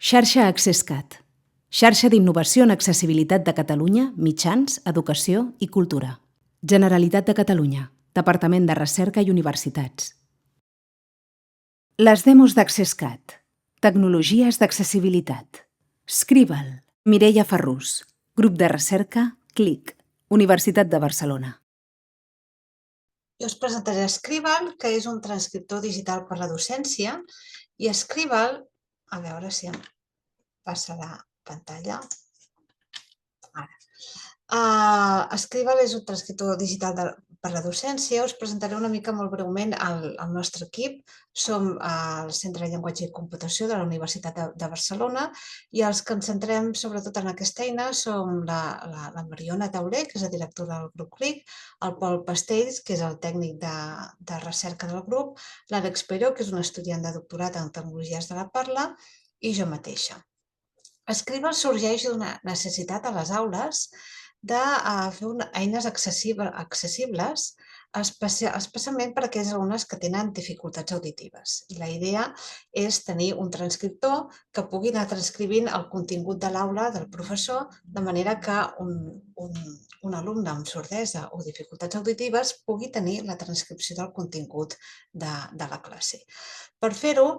Xarxa AccessCat, xarxa d'innovació en accessibilitat de Catalunya, mitjans, educació i cultura. Generalitat de Catalunya, Departament de Recerca i Universitats. Les demos d'AccessCat, tecnologies d'accessibilitat. Scribble, Mireia Ferrús, grup de recerca, CLIC, Universitat de Barcelona. Jo us presentaré Scribble, que és un transcriptor digital per la docència, i Scribble, a veure si em passa la pantalla. Scribble és un transcriptor digital per la docència. Us presentaré una mica molt breument el nostre equip. Som al Centre de Llenguatge i Computació de la Universitat de Barcelona i els que ens centrem sobretot en aquesta eina som la Mariona Tauler, que és la directora del grup CLIC, el Pol Pastells, que és el tècnic de recerca del grup, l'Àlex Peró, que és un estudiant de doctorat en tecnologies de la parla, i jo mateixa. Scribble sorgeix d'una necessitat a les aules de fer eines accessibles, especialment per a aquells alumnes que tenen dificultats auditives. I la idea és tenir un transcriptor que pugui anar transcrivint el contingut de l'aula del professor, de manera que un alumne amb sordesa o dificultats auditives pugui tenir la transcripció del contingut de la classe. Per fer-ho,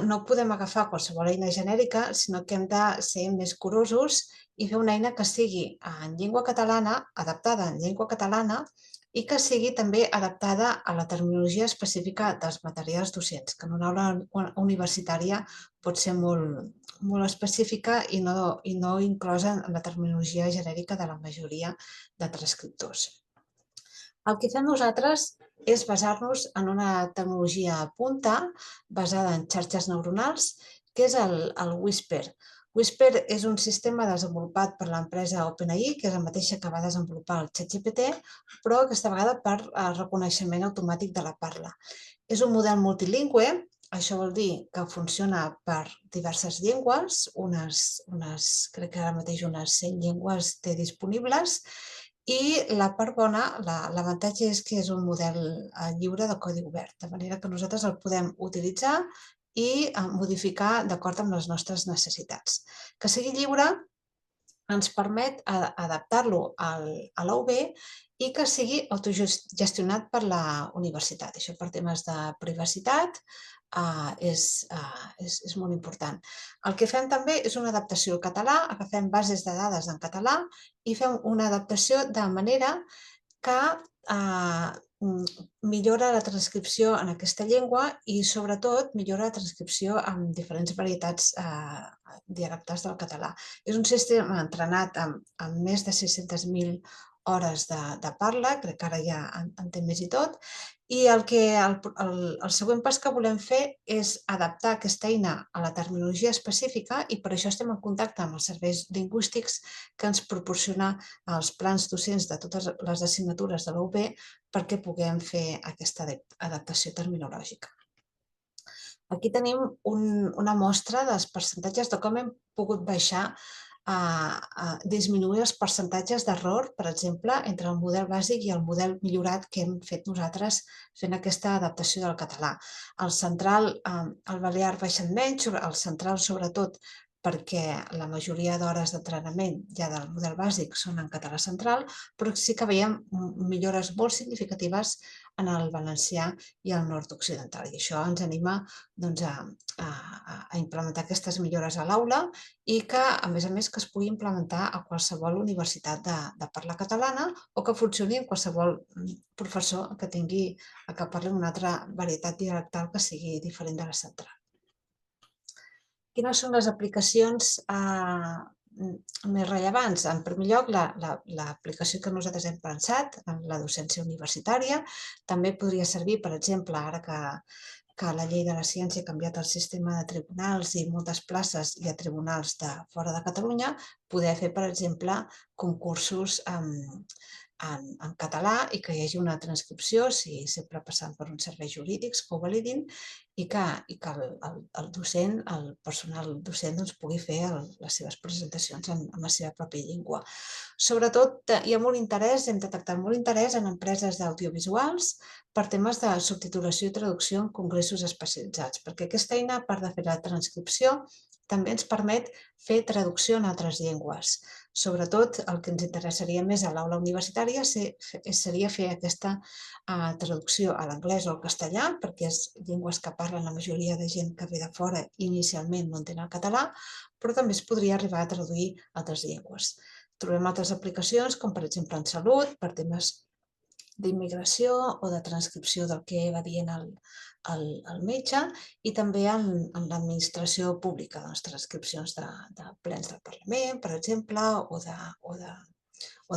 no podem agafar qualsevol eina genèrica, sinó que hem de ser més curosos i fer una eina que sigui en llengua catalana, adaptada en llengua catalana, i que sigui també adaptada a la terminologia específica dels materials docents, que en una aula universitària pot ser molt específica i no inclosa en la terminologia genèrica de la majoria de transcriptors. El que fem nosaltres és basar-nos en una tecnologia a punta basada en xarxes neuronals, que és el Whisper. Whisper és un sistema desenvolupat per l'empresa OpenAI, que és la mateixa que va desenvolupar el ChatGPT, però aquesta vegada per reconeixement automàtic de la parla. És un model multilingüe, això vol dir que funciona per diverses llengües, crec que ara mateix unes 100 llengües té disponibles, i la part bona, l'avantatge és que és un model lliure de codi obert, de manera que nosaltres el podem utilitzar i modificar d'acord amb les nostres necessitats. Que sigui lliure ens permet adaptar-lo a la UB i que sigui autogestionat per la universitat. Això per temes de privacitat és molt important. El que fem també és una adaptació al català, agafem bases de dades en català i fem una adaptació de manera que millora la transcripció en aquesta llengua i, sobretot, millora la transcripció amb diferents varietats dialectals del català. És un sistema entrenat amb més de 600.000 hores de parla, crec que ara ja en té més i tot, i el següent pas que volem fer és adaptar aquesta eina a la terminologia específica i per això estem en contacte amb els serveis lingüístics que ens proporciona els plans docents de totes les assignatures de la UB perquè puguem fer aquesta adaptació terminològica. Aquí tenim una mostra dels percentatges de com hem pogut baixar disminuir els percentatges d'error, per exemple, entre el model bàsic i el model millorat que hem fet nosaltres fent aquesta adaptació del català. El central, el balear baixen menys, el central sobretot perquè la majoria d'hores d'entrenament ja del model bàsic són en català central, però sí que veiem millores molt significatives en el valencià i el nord occidental. I això ens anima a implementar aquestes millores a l'aula i que, a més, que es pugui implementar a qualsevol universitat de parla catalana o que funcioni en qualsevol professor que parli una altra varietat dialectal que sigui diferent de la central. Quines són les aplicacions més rellevants? En primer lloc, l'aplicació que nosaltres hem pensat en la docència universitària també podria servir, per exemple, ara que la llei de la ciència ha canviat el sistema de tribunals i moltes places hi ha tribunals de fora de Catalunya, poder fer, per exemple, concursos en català i que hi hagi una transcripció, sempre passant per uns serveis jurídics que ho validin, i que el docent, el personal docent, pugui fer les seves presentacions en la seva pròpia llengua. Sobretot, hi ha molt interès, hem detectat molt interès en empreses d'audiovisuals per temes de subtitulació i traducció en congressos especialitzats, perquè aquesta eina, a part de fer la transcripció, també ens permet fer traducció en altres llengües. Sobretot, el que ens interessaria més a l'aula universitària seria fer aquesta traducció a l'anglès o al castellà, perquè és llengües que parlen la majoria de gent que ve de fora i inicialment no entén el català, però també es podria arribar a traduir altres llengües. Trobem altres aplicacions, com per exemple en salut, per temes d'immigració o de transcripció del que va dient el metge, i també en l'administració pública, les transcripcions de plens del Parlament, per exemple, o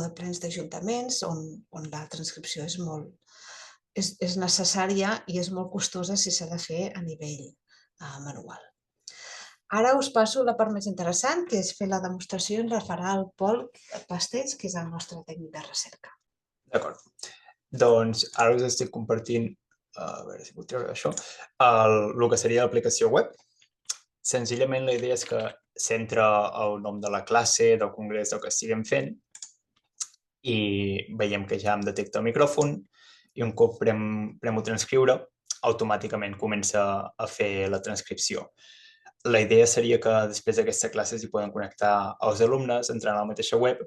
de plens d'ajuntaments, on la transcripció és necessària i és molt costosa si s'ha de fer a nivell manual. Ara us passo la part més interessant, que és fer la demostració, i ens la farà el Pol Pastets, que és el nostre tècnic de recerca. D'acord. Doncs ara us estic compartint, a veure si puc treure això, el que seria l'aplicació web. Senzillament la idea és que s'entra el nom de la classe, del congrés, del que estiguem fent, i veiem que ja em detecta el micròfon, i un cop premo transcriure, automàticament comença a fer la transcripció. La idea seria que després d'aquesta classe s'hi poden connectar els alumnes, entrant a la mateixa web,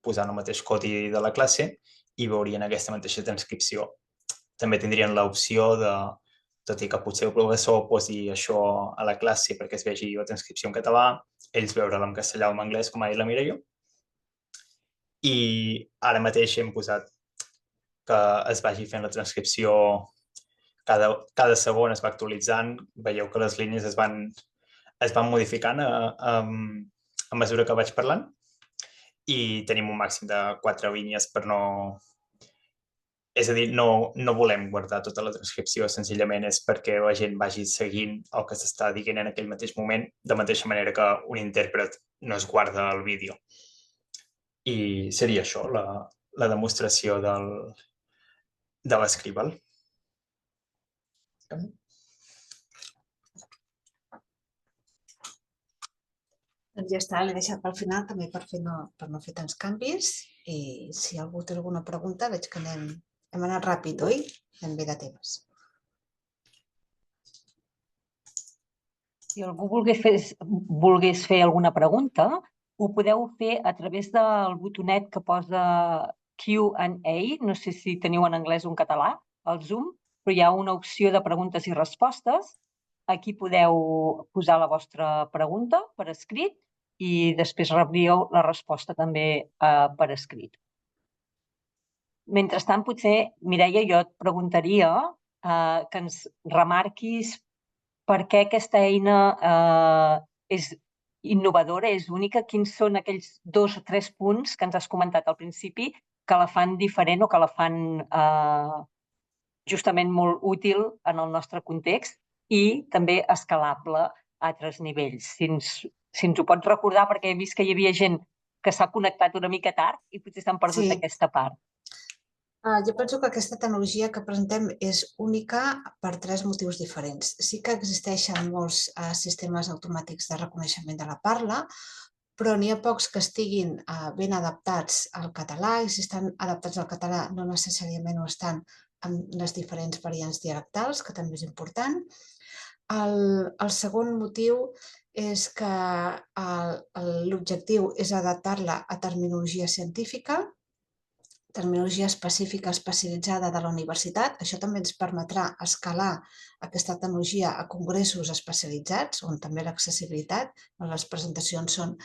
posant el mateix codi de la classe i veurien aquesta mateixa transcripció. També tindrien l'opció de, tot i que potser el professor posi això a la classe perquè es vegi la transcripció en català, ells veure-la en castellà o en anglès, com ha dit la Mireia. I ara mateix hem posat que es vagi fent la transcripció, cada segon es va actualitzant, veieu que les línies es van modificant a mesura que vaig parlant, i tenim un màxim de 4 línies per no... És a dir, no volem guardar tota la transcripció, senzillament és perquè la gent vagi seguint el que s'està dient en aquell mateix moment, de mateixa manera que un intèrpret no es guarda el vídeo. I seria això, la demostració de l'Scribble. Doncs ja està, l'he deixat pel final també per no fer tants canvis, i si algú té alguna pregunta, veig que hem anat ràpid, oi? Anem bé de temps. Si algú volgués fer alguna pregunta, ho podeu fer a través del botonet que posa Q&A, no sé si teniu en anglès o en català, al Zoom, però hi ha una opció de preguntes i respostes. Aquí podeu posar la vostra pregunta per escrit i després rebríeu la resposta també per escrit. Mentrestant, potser, Mireia, jo et preguntaria que ens remarquis per què aquesta eina és innovadora, és única. Quins són aquells 2 o 3 punts que ens has comentat al principi que la fan diferent o que la fan justament molt útil en el nostre context i també escalable a altres nivells. Si ens ho pots recordar, perquè he vist que hi havia gent que s'ha connectat una mica tard i potser s'han perdut aquesta part. Jo penso que aquesta tecnologia que presentem és única per 3 motius diferents. Sí que existeixen molts sistemes automàtics de reconeixement de la parla, però n'hi ha pocs que estiguin ben adaptats al català, i si estan adaptats al català no necessàriament ho estan en les diferents variants dialectals, que també és important. El segon motiu és que l'objectiu és adaptar-la a terminologia científica, terminologia específica especialitzada de la universitat. Això també ens permetrà escalar aquesta tecnologia a congressos especialitzats, on també l'accessibilitat, les presentacions són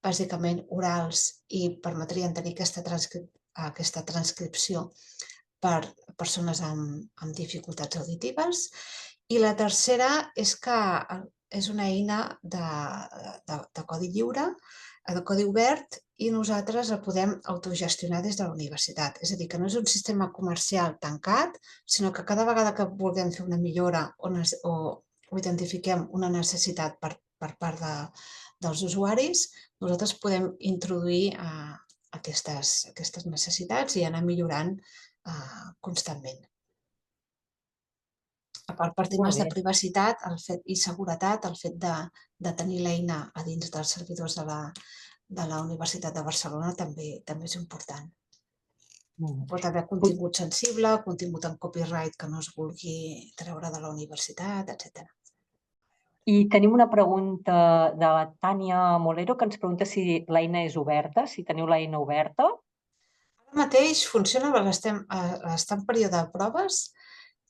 bàsicament orals i permetrien tenir aquesta transcripció per persones amb dificultats auditives. I la tercera és que és una eina de codi lliure, de codi obert, i nosaltres el podem autogestionar des de la universitat. És a dir, que no és un sistema comercial tancat, sinó que cada vegada que vulguem fer una millora o identifiquem una necessitat per part dels usuaris, nosaltres podem introduir aquestes necessitats i anar millorant constantment. A part, per temes de privacitat i seguretat, el fet de tenir l'eina a dins dels servidors de la Universitat de Barcelona també és important. Pot haver contingut sensible, contingut en copyright que no es vulgui treure de la universitat, etc. I tenim una pregunta de la Tània Molero que ens pregunta si l'eina és oberta, si teniu l'eina oberta. Ara mateix funciona perquè està en període de proves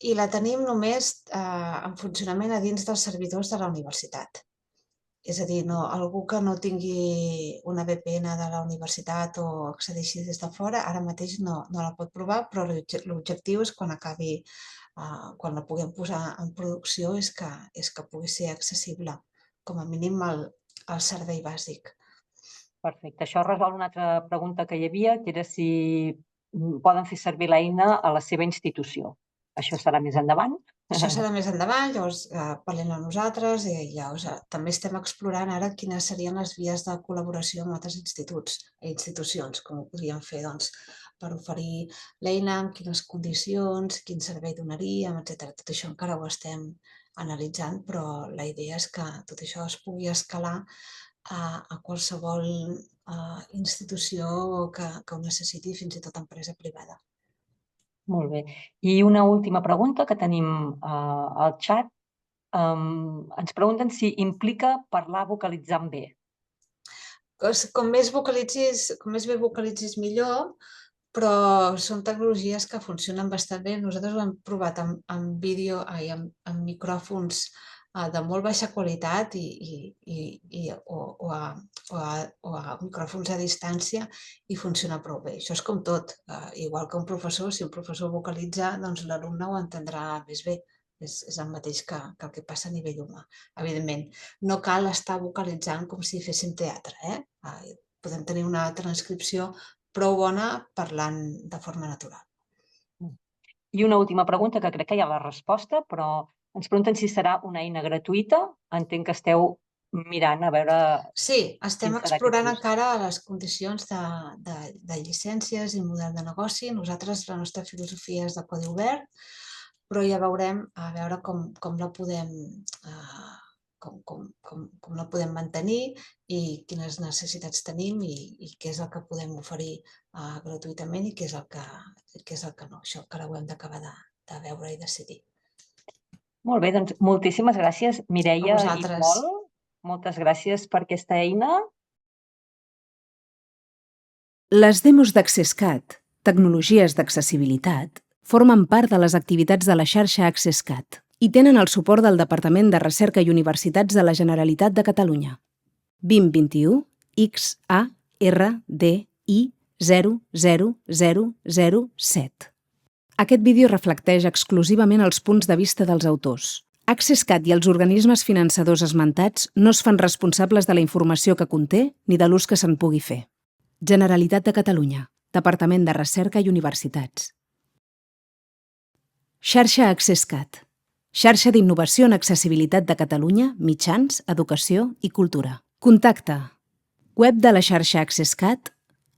i la tenim només en funcionament a dins dels servidors de la universitat. És a dir, algú que no tingui una VPN de la universitat o accedeixi des de fora, ara mateix no la pot provar, però l'objectiu és quan acabi, quan la puguem posar en producció, és que pugui ser accessible, com a mínim el servei bàsic. Perfecte. Això resol una altra pregunta que hi havia, que era si poden fer servir l'eina a la seva institució. Això serà més endavant? Això serà més endavant, llavors parlem amb nosaltres i llavors també estem explorant ara quines serien les vies de col·laboració amb altres instituts i institucions, com ho podríem fer per oferir l'eina, en quines condicions, quin servei donaríem, etc. Tot això encara ho estem analitzant, però la idea és que tot això es pugui escalar a qualsevol institució que ho necessiti, fins i tot empresa privada. Molt bé. I una última pregunta que tenim al xat. Ens pregunten si implica parlar vocalitzant bé. Com més bé vocalitzis millor, però són tecnologies que funcionen bastant bé. Nosaltres ho hem provat amb micròfons de molt baixa qualitat o a micròfons a distància i funciona prou bé. Això és com tot, igual que un professor, si un professor vocalitza, doncs l'alumne ho entendrà més bé. És el mateix que el que passa a nivell humà. Evidentment, no cal estar vocalitzant com si féssim teatre. Podem tenir una transcripció prou bona parlant de forma natural. I una última pregunta, que crec que hi ha la resposta, però ens pregunten si serà una eina gratuïta. Entenc que esteu mirant a veure... Sí, estem explorant encara les condicions de llicències i model de negoci. Nosaltres, la nostra filosofia és de codi obert, però ja veurem a veure com la podem mantenir i quines necessitats tenim i què és el que podem oferir gratuïtament i què és el que no. Això encara ho hem d'acabar de veure i decidir. Molt bé, doncs moltíssimes gràcies, Mireia i Pol. Moltes gràcies per aquesta eina. Les demos d'AccessCat, tecnologies d'accessibilitat, formen part de les activitats de la xarxa AccessCat i tenen el suport del Departament de Recerca i Universitats de la Generalitat de Catalunya. 2021 XARDI 00007. Aquest vídeo reflecteix exclusivament els punts de vista dels autors. AccessCat i els organismes finançadors esmentats no es fan responsables de la informació que conté ni de l'ús que se'n pugui fer. Generalitat de Catalunya, Departament de Recerca i Universitats. Xarxa AccessCat. Xarxa d'innovació en accessibilitat de Catalunya, mitjans, educació i cultura. Contacte. Web de la xarxa AccessCat,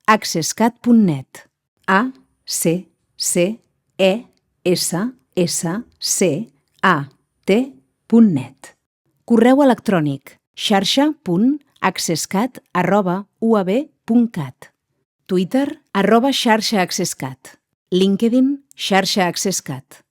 accesscat.net. accesscat.net. Correu electrònic xarxa.accesscat@uab.cat. Twitter @xarxaaccesscat. LinkedIn xarxa AccessCat.